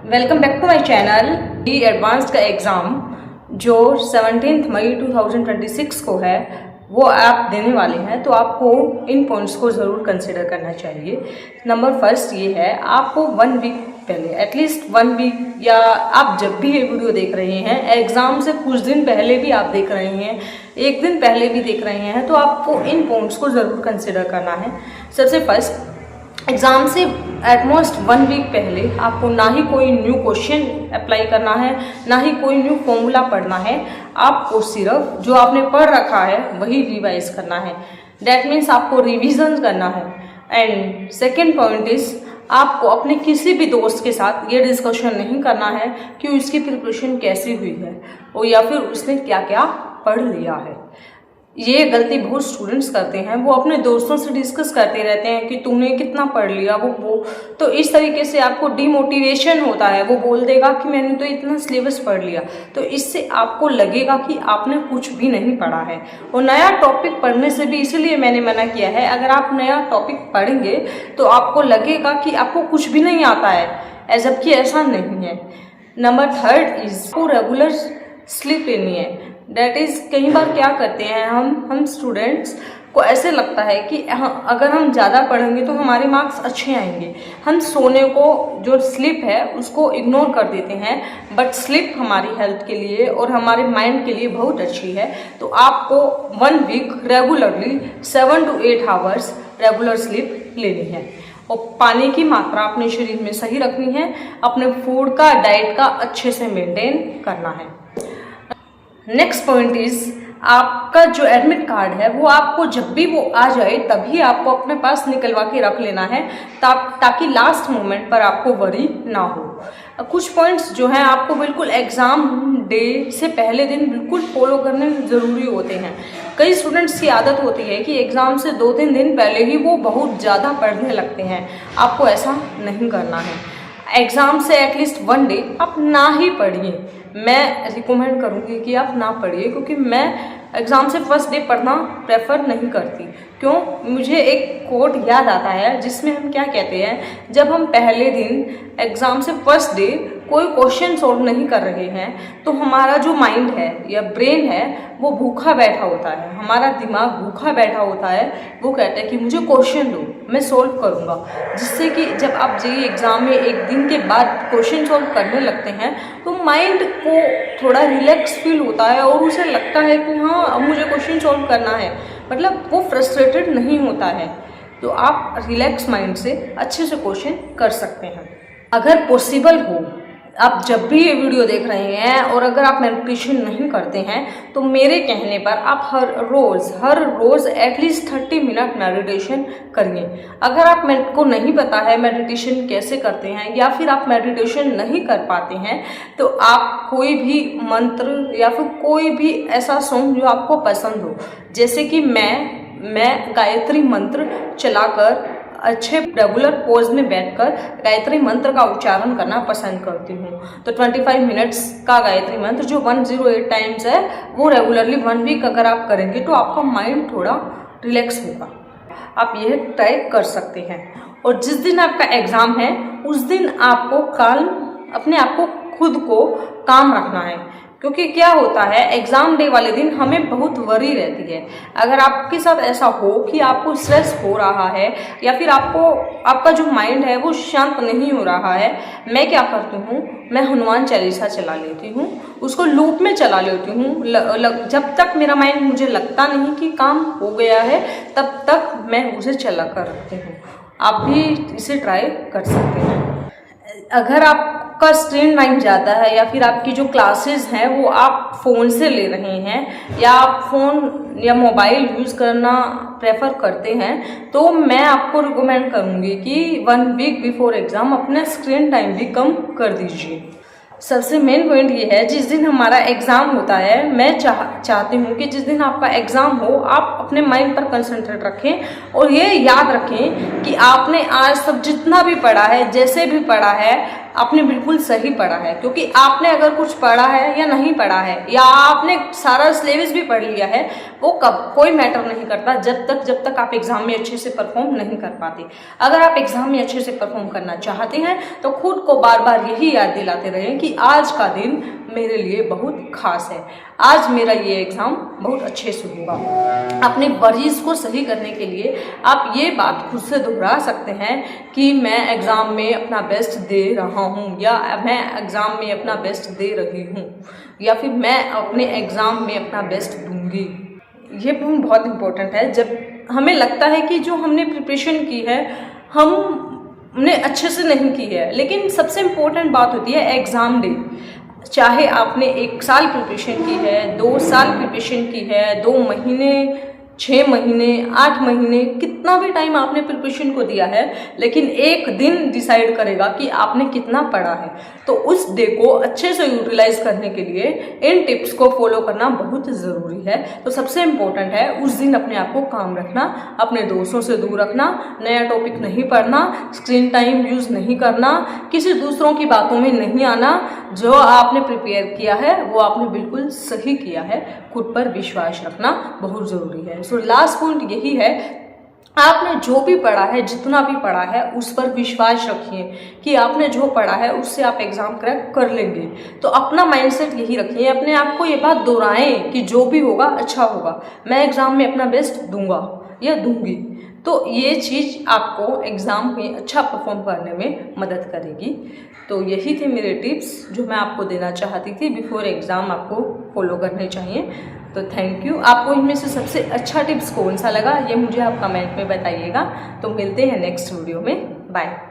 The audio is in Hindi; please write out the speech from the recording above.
Welcome back to my channel. The advanced का एग्ज़ाम जो 17 मई 2026 को है वो आप देने वाले हैं, तो आपको इन पॉइंट्स को ज़रूर कंसिडर करना चाहिए। नंबर फर्स्ट ये है, आपको 1 वीक पहले, एटलीस्ट 1 वीक, या आप जब भी ये वीडियो देख रहे हैं, एग्ज़ाम से कुछ दिन पहले भी आप देख रहे हैं, एक दिन पहले भी देख रहे हैं, तो आपको इन पॉइंट्स को ज़रूर कंसिडर करना है। सबसे फर्स्ट, एग्ज़ाम से एटमोस्ट 1 वीक पहले आपको ना ही कोई न्यू क्वेश्चन अप्लाई करना है, ना ही कोई न्यू फॉर्मूला पढ़ना है। आपको सिर्फ जो आपने पढ़ रखा है वही रिवाइज करना है। डैट मीन्स आपको रिविजन करना है। एंड सेकेंड पॉइंट इज, आपको अपने किसी भी दोस्त के साथ ये डिस्कशन नहीं करना है कि उसकी प्रिपरेशन कैसी हुई है और या फिर उसने क्या क्या पढ़ लिया है। ये गलती बहुत स्टूडेंट्स करते हैं, वो अपने दोस्तों से डिस्कस करते रहते हैं कि तूने कितना पढ़ लिया, वो तो इस तरीके से आपको डिमोटिवेशन होता है। वो बोल देगा कि मैंने तो इतना सिलेबस पढ़ लिया, तो इससे आपको लगेगा कि आपने कुछ भी नहीं पढ़ा है। और नया टॉपिक पढ़ने से भी इसलिए मैंने मना किया है, अगर आप नया टॉपिक पढ़ेंगे तो आपको लगेगा कि आपको कुछ भी नहीं आता है, जबकि ऐसा नहीं है। नंबर थर्ड इज, आपको रेगुलर स्लीप लेनी है। डैट इज़, कई बार क्या करते हैं हम स्टूडेंट्स को ऐसे लगता है कि अगर हम ज़्यादा पढ़ेंगे तो हमारे मार्क्स अच्छे आएंगे। हम सोने को, जो स्लीप है उसको इग्नोर कर देते हैं, बट स्लीप हमारी हेल्थ के लिए और हमारे माइंड के लिए बहुत अच्छी है। तो आपको 1 week regularly 7 to 8 hours regular sleep लेनी है। और पानी की मात्रा अपने शरीर में सही रखनी है, अपने फूड का, डाइट का अच्छे से मेंटेन करना है। नेक्स्ट पॉइंट इज, आपका जो एडमिट कार्ड है वो आपको जब भी वो आ जाए तभी आपको अपने पास निकलवा के रख लेना है, ताकि लास्ट मोमेंट पर आपको वरी ना हो। कुछ पॉइंट्स जो हैं आपको बिल्कुल एग्ज़ाम डे से पहले दिन बिल्कुल फॉलो करने ज़रूरी होते हैं। कई स्टूडेंट्स की आदत होती है कि एग्ज़ाम से 2-3 दिन पहले ही वो बहुत ज़्यादा पढ़ने लगते हैं। आपको ऐसा नहीं करना है। एग्ज़ाम से एटलीस्ट 1 डे आप ना ही पढ़िए। मैं रिकमेंड करूँगी कि आप ना पढ़िए, क्योंकि मैं एग्ज़ाम से फर्स्ट डे पढ़ना प्रेफर नहीं करती। क्यों? मुझे एक कोट याद आता है जिसमें हम क्या कहते हैं, जब हम पहले दिन एग्ज़ाम से फर्स्ट डे कोई क्वेश्चन सॉल्व नहीं कर रहे हैं तो हमारा जो माइंड है या ब्रेन है वो भूखा बैठा होता है, हमारा दिमाग भूखा बैठा होता है। वो कहता है कि मुझे क्वेश्चन दो, मैं सॉल्व करूँगा। जिससे कि जब आप जेईई एग्ज़ाम में एक दिन के बाद क्वेश्चन सॉल्व करने लगते हैं तो माइंड को थोड़ा रिलैक्स फील होता है और उसे लगता है कि हाँ, अब मुझे क्वेश्चन सॉल्व करना है, मतलब वो फ्रस्ट्रेटेड नहीं होता है। तो आप रिलैक्स माइंड से अच्छे से क्वेश्चन कर सकते हैं। अगर पॉसिबल हो, आप जब भी ये वीडियो देख रहे हैं और अगर आप मेडिटेशन नहीं करते हैं तो मेरे कहने पर आप हर रोज़ एटलीस्ट 30 मिनट मेडिटेशन करिए। अगर आप को नहीं पता है मेडिटेशन कैसे करते हैं या फिर आप मेडिटेशन नहीं कर पाते हैं, तो आप कोई भी मंत्र या फिर कोई भी ऐसा सॉन्ग जो आपको पसंद हो, जैसे कि मैं गायत्री मंत्र चलाकर अच्छे रेगुलर पोज में बैठकर गायत्री मंत्र का उच्चारण करना पसंद करती हूँ। तो 25 मिनट्स का गायत्री मंत्र जो 108 टाइम्स है वो रेगुलरली 1 वीक अगर आप करेंगे तो आपका माइंड थोड़ा रिलैक्स होगा। आप यह ट्राई कर सकते हैं। और जिस दिन आपका एग्ज़ाम है उस दिन आपको अपने आप को खुद को काम रखना है, क्योंकि क्या होता है एग्ज़ाम डे वाले दिन हमें बहुत वरी रहती है। अगर आपके साथ ऐसा हो कि आपको स्ट्रेस हो रहा है या फिर आपका जो माइंड है वो शांत नहीं हो रहा है, मैं क्या करती हूँ, मैं हनुमान चालीसा चला लेती हूँ, उसको लूप में चला लेती हूँ। जब तक मेरा माइंड, मुझे लगता नहीं कि काम हो गया है, तब तक मैं उसे चला कर रखती हूँ। आप भी इसे ट्राई कर सकते हैं। अगर आपका स्क्रीन टाइम ज़्यादा है या फिर आपकी जो क्लासेस हैं वो आप फ़ोन से ले रहे हैं या आप फ़ोन या मोबाइल यूज़ करना प्रेफर करते हैं, तो मैं आपको रिकमेंड करूँगी कि 1 वीक बिफोर एग्ज़ाम अपना स्क्रीन टाइम भी कम कर दीजिए। सबसे मेन पॉइंट ये है, जिस दिन हमारा एग्ज़ाम होता है, मैं चाहती हूँ कि जिस दिन आपका एग्ज़ाम हो आप अपने माइंड पर कंसंट्रेट रखें और ये याद रखें कि आपने आज तक जितना भी पढ़ा है, जैसे भी पढ़ा है, आपने बिल्कुल सही पढ़ा है, क्योंकि आपने अगर कुछ पढ़ा है या नहीं पढ़ा है, या आपने सारा सिलेबस भी पढ़ लिया है, वो कब कोई मैटर नहीं करता जब तक आप एग्जाम में अच्छे से परफॉर्म नहीं कर पाते। अगर आप एग्जाम में अच्छे से परफॉर्म करना चाहते हैं तो खुद को बार बार यही याद दिलाते रहें कि आज का दिन मेरे लिए बहुत खास है, आज मेरा ये एग्ज़ाम बहुत अच्छे से होगा। अपने वर्जिश को सही करने के लिए आप ये बात खुद से दोहरा सकते हैं कि मैं एग्ज़ाम में अपना बेस्ट दे रहा हूँ, या मैं एग्ज़ाम में अपना बेस्ट दे रही हूँ, या फिर मैं अपने एग्ज़ाम में अपना बेस्ट दूंगी। ये बहुत इम्पोर्टेंट है। जब हमें लगता है कि जो हमने प्रिपरेशन की है हमने अच्छे से नहीं की है, लेकिन सबसे इम्पोर्टेंट बात होती है एग्ज़ाम डे। चाहे आपने 1 साल प्रिपरेशन की है, 2 साल प्रिपरेशन की है, 2 महीने, 6 महीने, 8 महीने, कितना भी टाइम आपने प्रिपरेशन को दिया है, लेकिन एक दिन डिसाइड करेगा कि आपने कितना पढ़ा है। तो उस डे को अच्छे से यूटिलाइज करने के लिए इन टिप्स को फॉलो करना बहुत ज़रूरी है। तो सबसे इम्पोर्टेंट है उस दिन अपने आप को काम रखना, अपने दोस्तों से दूर रखना, नया टॉपिक नहीं पढ़ना, स्क्रीन टाइम यूज़ नहीं करना, किसी दूसरों की बातों में नहीं आना। जो आपने प्रिपेयर किया है वो आपने बिल्कुल सही किया है। खुद पर विश्वास रखना बहुत ज़रूरी है। सो लास्ट पॉइंट यही है, आपने जो भी पढ़ा है, जितना भी पढ़ा है, उस पर विश्वास रखिए कि आपने जो पढ़ा है उससे आप एग्ज़ाम क्रैक कर लेंगे। तो अपना माइंडसेट यही रखिए, अपने आप को ये बात दोहराएं कि जो भी होगा अच्छा होगा, मैं एग्ज़ाम में अपना बेस्ट दूंगा या दूंगी। तो ये चीज़ आपको एग्ज़ाम में अच्छा परफॉर्म करने में मदद करेगी। तो यही थे मेरे टिप्स जो मैं आपको देना चाहती थी। बिफोर एग्ज़ाम आपको फॉलो करने चाहिए। तो थैंक यू। आपको इनमें से सबसे अच्छा टिप्स कौन सा लगा ये मुझे आप कमेंट में बताइएगा। तो मिलते हैं नेक्स्ट वीडियो में। बाय।